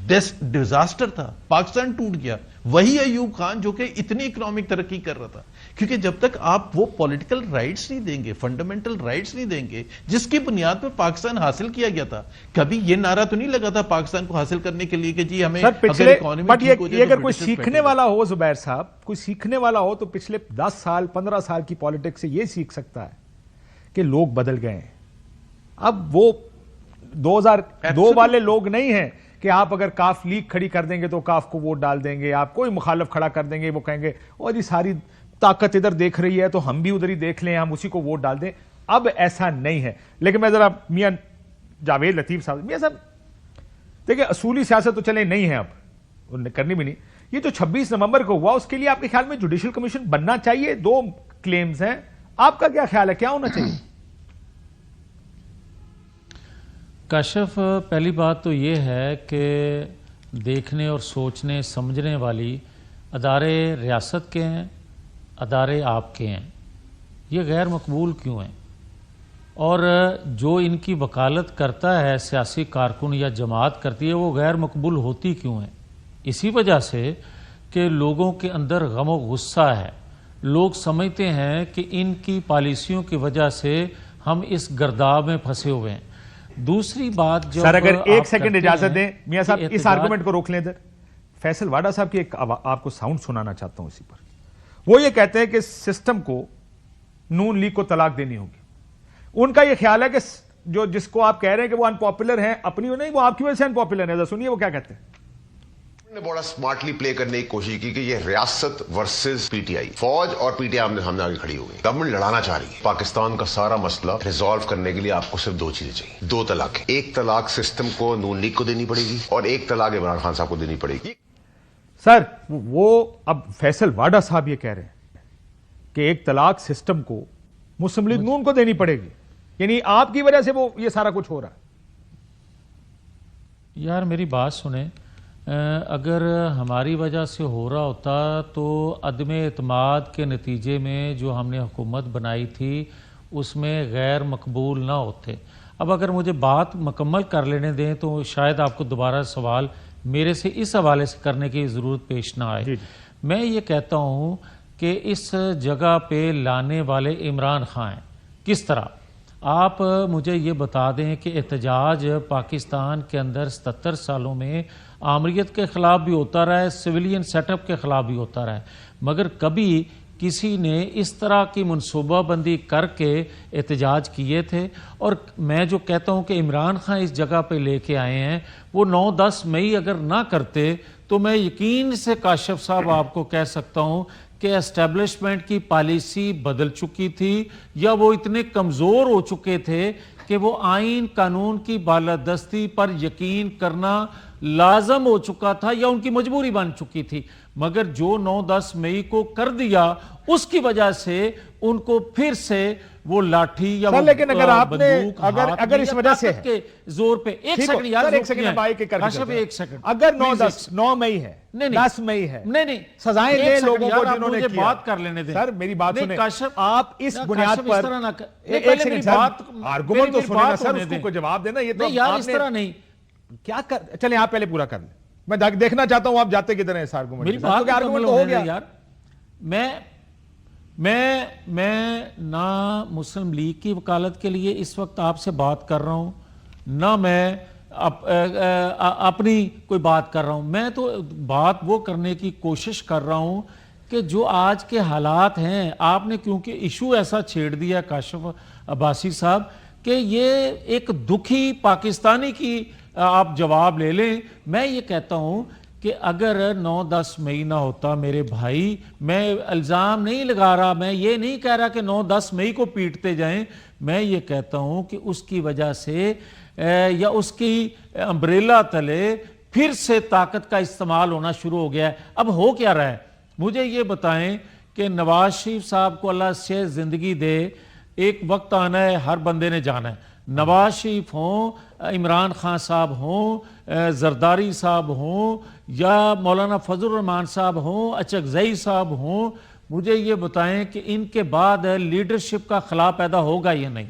ڈیزاسٹر تھا، پاکستان ٹوٹ گیا. وہی ایوب خان جو کہ اتنی اکنامک ترقی کر رہا تھا، کیونکہ جب تک آپ وہ پولیٹیکل رائٹس نہیں دیں گے، فنڈامنٹل رائٹس نہیں دیں گے جس کی بنیاد پہ پاکستان حاصل کیا گیا تھا. کبھی یہ نعرہ تو نہیں لگا تھا پاکستان کو حاصل کرنے کے لیے کہ جی ہمیں اگر کوئی سیکھنے والا ہو، زبیر صاحب کوئی سیکھنے والا ہو تو پچھلے 10 سال 15 سال کی پالیٹکس سے یہ سیکھ سکتا ہے کہ لوگ بدل گئے ہیں. اب وہ 2002 والے لوگ نہیں ہیں کہ آپ اگر کاف لیگ کھڑی کر دیں گے تو کاف کو ووٹ ڈال دیں گے، آپ کوئی مخالف کھڑا کر دیں گے وہ کہیں گے اور جی ساری طاقت ادھر دیکھ رہی ہے تو ہم بھی ادھر ہی دیکھ لیں، ہم اسی کو ووٹ ڈال دیں. اب ایسا نہیں ہے. لیکن میں ذرا میاں جاوید لطیف صاحب، میاں صاحب دیکھیں اصولی سیاست تو چلے نہیں ہے، اب کرنی بھی نہیں. یہ جو 26 نومبر کو ہوا اس کے لیے آپ کے خیال میں جوڈیشل کمیشن بننا چاہیے؟ 2 کلیمز ہیں، آپ کا کیا خیال ہے، کیا ہونا چاہیے؟ کاشف، پہلی بات تو یہ ہے کہ دیکھنے اور سوچنے سمجھنے والی ادارے ریاست کے ہیں، ادارے آپ کے ہیں، یہ غیر مقبول کیوں ہیں؟ اور جو ان کی وکالت کرتا ہے سیاسی کارکن یا جماعت کرتی ہے وہ غیر مقبول ہوتی کیوں ہیں؟ اسی وجہ سے کہ لوگوں کے اندر غم و غصہ ہے. لوگ سمجھتے ہیں کہ ان کی پالیسیوں کی وجہ سے ہم اس گرداب میں پھنسے ہوئے ہیں. دوسری بات جو سر اگر ایک سیکنڈ اجازت دیں میاں صاحب اس آرگومنٹ کو روک لیں. ادھر فیصل واڈا صاحب کی ایک آپ کو ساؤنڈ سنانا چاہتا ہوں اسی پر. وہ یہ کہتے ہیں کہ سسٹم کو نون لیگ کو طلاق دینی ہوگی. ان کا یہ خیال ہے کہ جو جس کو آپ کہہ رہے ہیں کہ وہ ان پاپولر ہیں اپنی نہیں، وہ آپ کی وجہ سے ان پاپولر ہیں. سنیے وہ کیا کہتے ہیں. نے بڑا سمارٹلی پلے کرنے کی کوشش کی کہ یہ ریاست ورسز پی ٹی آئی، فوج اور پی ٹی آئی آمنے سامنے آگے کھڑی ہو گئی. گورنمنٹ لڑانا چاہ رہی ہے. پاکستان کا سارا مسئلہ ریزالو کرنے کے لیے آپ کو صرف 2 چیزیں چاہیے. 2 طلاق. ایک طلاق سسٹم کو نون لیگ کو دینی پڑے گی اور ایک طلاق عمران خان صاحب کو دینی پڑے گی. سر وہ اب فیصل واڈا صاحب یہ کہہ رہے ہیں کہ ایک طلاق سسٹم کو مسلم لیگ نون کو دینی پڑے گی، یعنی آپ کی وجہ سے وہ یہ سارا کچھ ہو رہا ہے. یار میری بات سنیں، اگر ہماری وجہ سے ہو رہا ہوتا تو عدم اعتماد کے نتیجے میں جو ہم نے حکومت بنائی تھی اس میں غیر مقبول نہ ہوتے. اب اگر مجھے بات مکمل کر لینے دیں تو شاید آپ کو دوبارہ سوال میرے سے اس حوالے سے کرنے کی ضرورت پیش نہ آئے. میں یہ کہتا ہوں کہ اس جگہ پہ لانے والے عمران خان ہیں. کس طرح؟ آپ مجھے یہ بتا دیں کہ احتجاج پاکستان کے اندر 77 سالوں میں آمریت کے خلاف بھی ہوتا رہا ہے، سویلین سیٹ اپ کے خلاف بھی ہوتا رہا ہے، مگر کبھی کسی نے اس طرح کی منصوبہ بندی کر کے احتجاج کیے تھے؟ اور میں جو کہتا ہوں کہ عمران خان اس جگہ پہ لے کے آئے ہیں، وہ 9-10 مئی اگر نہ کرتے تو میں یقین سے کاشف صاحب آپ کو کہہ سکتا ہوں کہ اسٹیبلشمنٹ کی پالیسی بدل چکی تھی، یا وہ اتنے کمزور ہو چکے تھے کہ وہ آئین قانون کی بالادستی پر یقین کرنا لازم ہو چکا تھا یا ان کی مجبوری بن چکی تھی. مگر جو 9-10 مئی کو کر دیا اس کی وجہ سے ان کو پھر سے وہ لاٹھی یا وہ لیکن اگر آپ نے اگر اس وجہ سے کے زور پہ ایک سیکنڈ یار ایک سیکنڈ بائی کے کر ایک سیکنڈ اگر 9 مئی ہے 10 مئی ہے نہیں سزائیں دیں لوگوں کو جنہوں نے کیا. بات کر لینے دیں سر میری بات سنیں. کاشف آپ اس بنیاد پر ایک سیکنڈ آرگومنٹ تو سنیں نا سر، اس کو جواب دینا. یہ تو یار اس طرح نہیں کیا کر چلیں آپ پہلے پورا کر لیں. میں دیکھنا چاہتا ہوں آپ جاتے کدھر ہیں اس آرگومنٹ. میری بات آرگومنٹ ہو گیا یار. میں نہ مسلم لیگ کی وکالت کے لیے اس وقت آپ سے بات کر رہا ہوں، نہ میں اپنی کوئی بات کر رہا ہوں، میں تو بات وہ کرنے کی کوشش کر رہا ہوں کہ جو آج کے حالات ہیں، آپ نے کیونکہ ایشو ایسا چھیڑ دیا کاشف عباسی صاحب کہ یہ ایک دکھی پاکستانی کی آپ جواب لے لیں. میں یہ کہتا ہوں کہ اگر 9-10 مئی نہ ہوتا میرے بھائی، میں الزام نہیں لگا رہا، میں یہ نہیں کہہ رہا کہ 9-10 مئی کو پیٹتے جائیں، میں یہ کہتا ہوں کہ اس کی وجہ سے یا اس کی امبریلا تلے پھر سے طاقت کا استعمال ہونا شروع ہو گیا ہے. اب ہو کیا رہا ہے؟ مجھے یہ بتائیں کہ نواز شریف صاحب کو اللہ سے زندگی دے، ایک وقت آنا ہے، ہر بندے نے جانا ہے. نواز شریف ہوں، عمران خان صاحب ہوں، زرداری صاحب ہوں، یا مولانا فضل الرحمان صاحب ہوں، اچکزئی صاحب ہوں، مجھے یہ بتائیں کہ ان کے بعد لیڈرشپ کا خلا پیدا ہوگا یا نہیں؟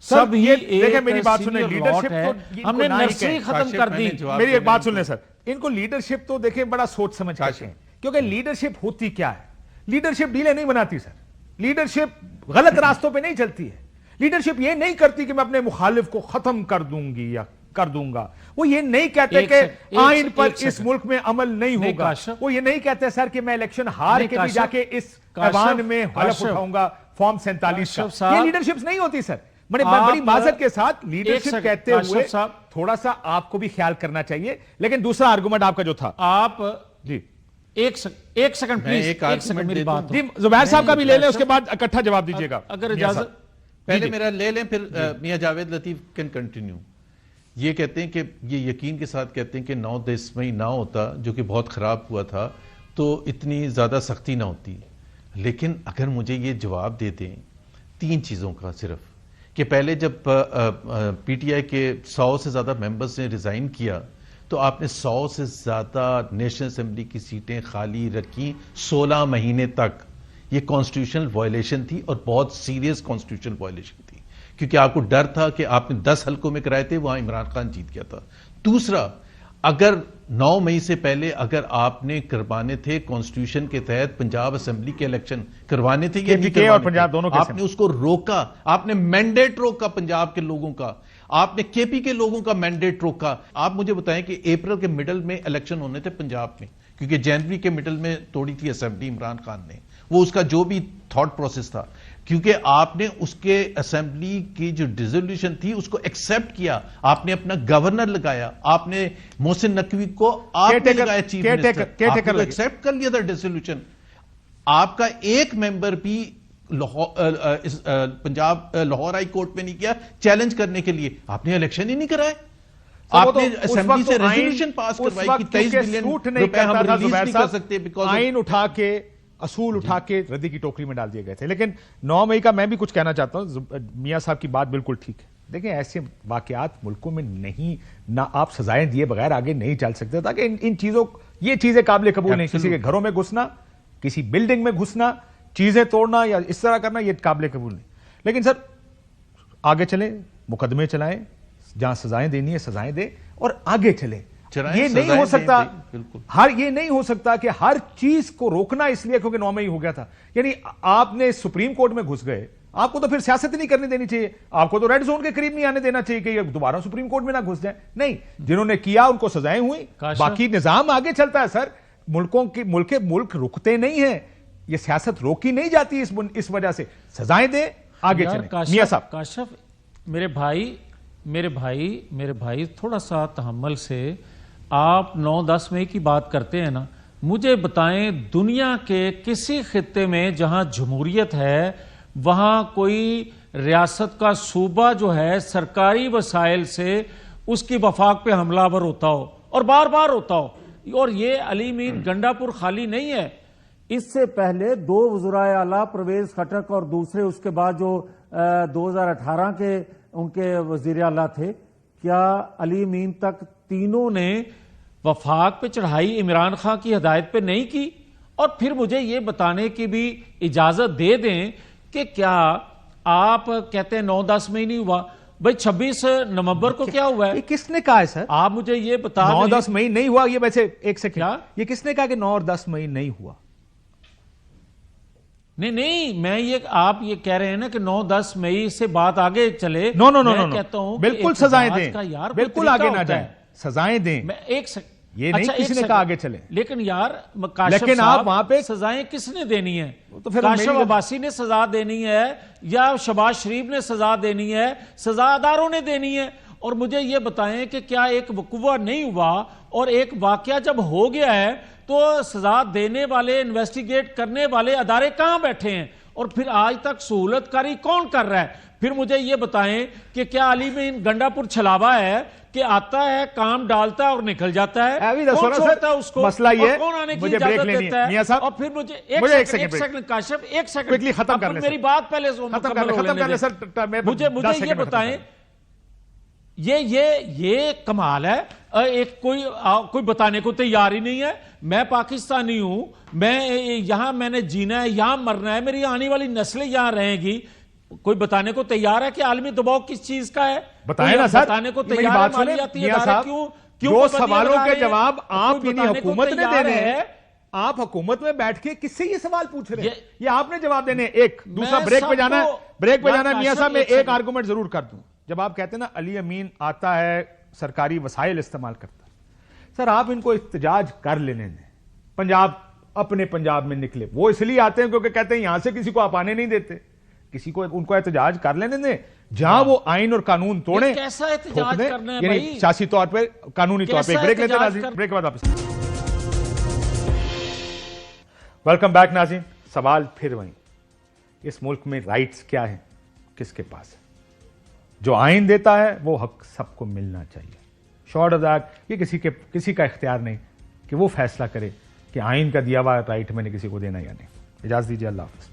سب ہی دیکھیں میری بات سنیں، لیڈرشپ تو ہم نے نرسری ختم کر دی. میری ایک بات سن لیں سر، ان کو لیڈرشپ تو دیکھیں بڑا سوچ سمجھ کر ہیں، کیونکہ لیڈرشپ ہوتی کیا ہے؟ لیڈرشپ ڈیلیں نہیں بناتی سر، لیڈرشپ غلط راستوں پہ نہیں چلتی ہے. لیڈرشپ یہ نہیں کرتی کہ میں اپنے مخالف کو ختم کر دوں گی یا کر دوں گا. وہ یہ نہیں کہتے کہ آئین پر اس ملک میں عمل نہیں ہوگا. وہ یہ نہیں کہتے سر کہ میں الیکشن ہار کے بھی جا کے اس ایوان میں حلف اٹھاؤں گا فارم 47 کا. یہ لیڈرشپ نہیں ہوتی سر. بڑی معذرت کے ساتھ لیڈرشپ کہتے ہوئے تھوڑا سا آپ کو بھی خیال کرنا چاہیے. لیکن دوسرا آرگومنٹ آپ کا جو تھا، آپ جی ایک سیکنڈ پلیز، ایک سیکنڈ میری بات. زبیر صاحب کا بھی لے لیں، اس کے بعد اکٹھا جواب دیجیے گا اگر اجازت. پہلے میرا لے لیں پھر میاں جاوید لطیف کین کنٹینیو. یہ کہتے ہیں کہ یہ یقین کے ساتھ کہتے ہیں کہ 9-10 مئی نہ ہوتا، جو کہ بہت خراب ہوا تھا، تو اتنی زیادہ سختی نہ ہوتی. لیکن اگر مجھے یہ جواب دے دیں 3 چیزوں کا صرف، کہ پہلے جب پی ٹی آئی کے 100 سے زیادہ ممبرز نے ریزائن کیا تو آپ نے 100 سے زیادہ نیشنل اسمبلی کی سیٹیں خالی رکھی 16 مہینے تک. یہ کانسٹیٹیوشنل وائلیشن تھی اور بہت سیریس کانسٹیٹیوشنل وائلیشن تھی، کیونکہ آپ کو ڈر تھا کہ آپ نے 10 حلقوں میں کرائے تھے، وہاں عمران خان جیت گیا تھا. دوسرا، اگر 9 مئی سے پہلے اگر آپ نے کروانے تھے کانسٹیٹیوشن کے تحت پنجاب اسمبلی کے الیکشن کروانے تھے، یہ اور پنجاب دونوں آپ نے اس کو روکا، آپ نے مینڈیٹ روکا پنجاب کے لوگوں کا، آپ نے کے پی کے لوگوں کا مینڈیٹ روکا. آپ مجھے بتائیں کہ اپریل کے مڈل میں الیکشن ہونے تھے پنجاب میں، کیونکہ جنوری کے مڈل میں توڑی تھی اسمبلی عمران خان نے. وہ اس کا جو بھی تھاٹ پروسیس تھا، کیونکہ آپ نے اس کے اسمبلی کی جو ڈیزولوشن تھی اس کو ایکسپٹ کیا، آپ نے اپنا گورنر لگایا، آپ نے محسن نقوی کو آپ نے لگایا چیف منسٹر، آپ نے ایکسپٹ کر لیا تھا ڈیزولوشن. آپ کا ایک ممبر بھی پنجاب لاہور ہائی کورٹ میں نہیں کیا چیلنج کرنے کے لیے. آپ نے الیکشن ہی نہیں کرائے. آپ نے اسمبلی سے ریزولوشن پاس کروائی کہ 23 بلین روپے ہم ریلیز نہیں کر سکتے بیکاز آئین اٹھا کے اصول اٹھا کے ردی کی ٹوکری میں ڈال دیے گئے تھے. لیکن 9 مئی کا میں بھی کچھ کہنا چاہتا ہوں. میاں صاحب کی بات بالکل ٹھیک ہے. دیکھیں ایسے واقعات ملکوں میں نہیں، نہ آپ سزائیں دیے بغیر آگے نہیں چل سکتے، تاکہ ان چیزوں، یہ چیزیں قابل قبول نہیں. کسی کے گھروں میں گھسنا، کسی بلڈنگ میں گھسنا، چیزیں توڑنا یا اس طرح کرنا، یہ قابل قبول نہیں. لیکن سر آگے چلیں، مقدمے چلائیں، جہاں سزائیں دینی ہے سزائیں دیں اور آگے چلیں. یہ نہیں ہو سکتا، یہ نہیں ہو سکتا کہ ہر چیز کو روکنا اس لیے کیونکہ 9 مئی ہو گیا تھا. یعنی آپ نے سپریم کورٹ میں گھس گئے، آپ کو تو پھر سیاست نہیں کرنے دینی چاہیے، آپ کو تو ریڈ زون کے قریب نہیں آنے دینا چاہیے کہ یہ دوبارہ سپریم کورٹ میں نہ گھس جائیں. نہیں، جنہوں نے کیا ان کو سزائیں ہوئی، باقی نظام آگے چلتا ہے. سر ملک رکتے نہیں ہیں، یہ سیاست روکی نہیں جاتی اس وجہ سے. سزائیں دیں، آگے چلیں. میاں صاحب، کاشف میرے بھائی تھوڑا سا تحمل سے، آپ 9-10 مئی کی بات کرتے ہیں نا، مجھے بتائیں دنیا کے کسی خطے میں جہاں جمہوریت ہے وہاں کوئی ریاست کا صوبہ جو ہے سرکاری وسائل سے اس کی وفاق پہ حملہ آور ہوتا ہو اور بار بار ہوتا ہو. اور یہ علی میر گنڈا پور خالی نہیں ہے. اس سے پہلے 2 وزرائے اعلیٰ پرویز خٹک اور دوسرے اس کے بعد جو 2018 کے ان کے وزیر اعلیٰ تھے، کیا علی مین تک تینوں نے وفاق پہ چڑھائی عمران خان کی ہدایت پہ نہیں کی؟ اور پھر مجھے یہ بتانے کی بھی اجازت دے دیں کہ کیا آپ کہتے ہیں 9-10 مئی نہیں ہوا، بھائی 26 نومبر کو کیا ہوا ہے؟ یہ کس نے کہا ہے سر؟ آپ مجھے یہ بتا دیں 9-10 مئی نہیں ہوا. یہ ویسے ایک سیکنڈ، یہ کس نے کہا کہ 9 اور 10 مئی نہیں ہوا؟ نہیں میں یہ آپ یہ کہہ رہے ہیں نا کہ 9-10 مئی سے بات آگے چلے. نو میں کہتا ہوں بالکل سزائیں دیں, بالکل آگے نہ جائیں, سزائیں دیں. یہ نہیں کسی نے کہا آگے چلے, لیکن یار کاشف لیکن آپ وہاں پہ سزائیں کس نے دینی ہیں؟ تو پھر کاشف عباسی نے سزا دینی ہے یا شہباز شریف نے سزا دینی ہے؟ سزا اداروں نے دینی ہے. اور مجھے یہ بتائیں کہ کیا ایک وقوع نہیں ہوا اور ایک واقعہ جب ہو گیا ہے تو سزا دینے والے, انویسٹیگیٹ کرنے والے ادارے کہاں بیٹھے ہیں؟ اور پھر آج تک سہولت کاری کون کر رہا ہے؟ پھر مجھے یہ بتائیں کہ کیا علی مین گنڈا پور چھلاوا ہے کہ آتا ہے, کام ڈالتا ہے اور نکل جاتا ہے؟ کون چھوڑتا ہے اس کو؟ مسئلہ یہ, کون آنے کی مجھے بریک اجازت لینی دیتا ہے ہے؟ میاں صاحب, اور پھر مجھے ایک سیکنڈ کاشف, ایک سیکنڈ کوئکلی ختم کر لیں, میری بات پہلے ختم کر لیں سر. مجھے یہ بتائیں, یہ کمال ہے. ایک کوئی بتانے کو تیار ہی نہیں ہے. میں پاکستانی ہوں, میں نے جینا ہے, یہاں مرنا ہے, میری آنے والی نسلیں یہاں رہیں گی. کوئی بتانے کو تیار ہے کہ عالمی دباؤ کس چیز کا ہے؟ بتائیں نا سر, بتانے کو میری تیار بات ہے سنیں مالیاتی میاں ادارے صاحب, کیوں جو سوالوں کے جواب آپ یعنی حکومت نے دینے ہیں, آپ حکومت میں بیٹھ کے کس سے یہ سوال پوچھ رہے ہیں؟ یہ آپ نے جواب دینے. ایک دوسرا بریک پہ جانا ہے میاں صاحب. میں ایک آرگومنٹ ضرور کر دوں. جب آپ کہتے ہیں نا علی امین آتا ہے, سرکاری وسائل استعمال کرتا ہے, سر آپ ان کو احتجاج کر لینے دیں. پنجاب, اپنے پنجاب میں نکلے, وہ اس لیے آتے ہیں کیونکہ کہتے ہیں یہاں سے کسی کو آپ آنے نہیں دیتے. کسی کو ان کو احتجاج کر لینے دیں, جہاں وہ آئین اور قانون توڑیں, کیسا احتجاج کرنا ہے یعنی بھائی؟ سیاسی طور پہ, قانونی طور پہ. بریک لیتے ہیں, بریک کے بعد واپس. ویلکم بیک ناظرین. سوال پھر وہیں, اس ملک میں رائٹس کیا ہیں, کس کے پاس ہے؟ جو آئین دیتا ہے وہ حق سب کو ملنا چاہیے. شارٹ آف دیٹ, یہ کسی کا اختیار نہیں کہ وہ فیصلہ کرے کہ آئین کا دیا ہوا رائٹ میں نے کسی کو دینا یا نہیں. اجازت دیجیے, اللہ حافظ.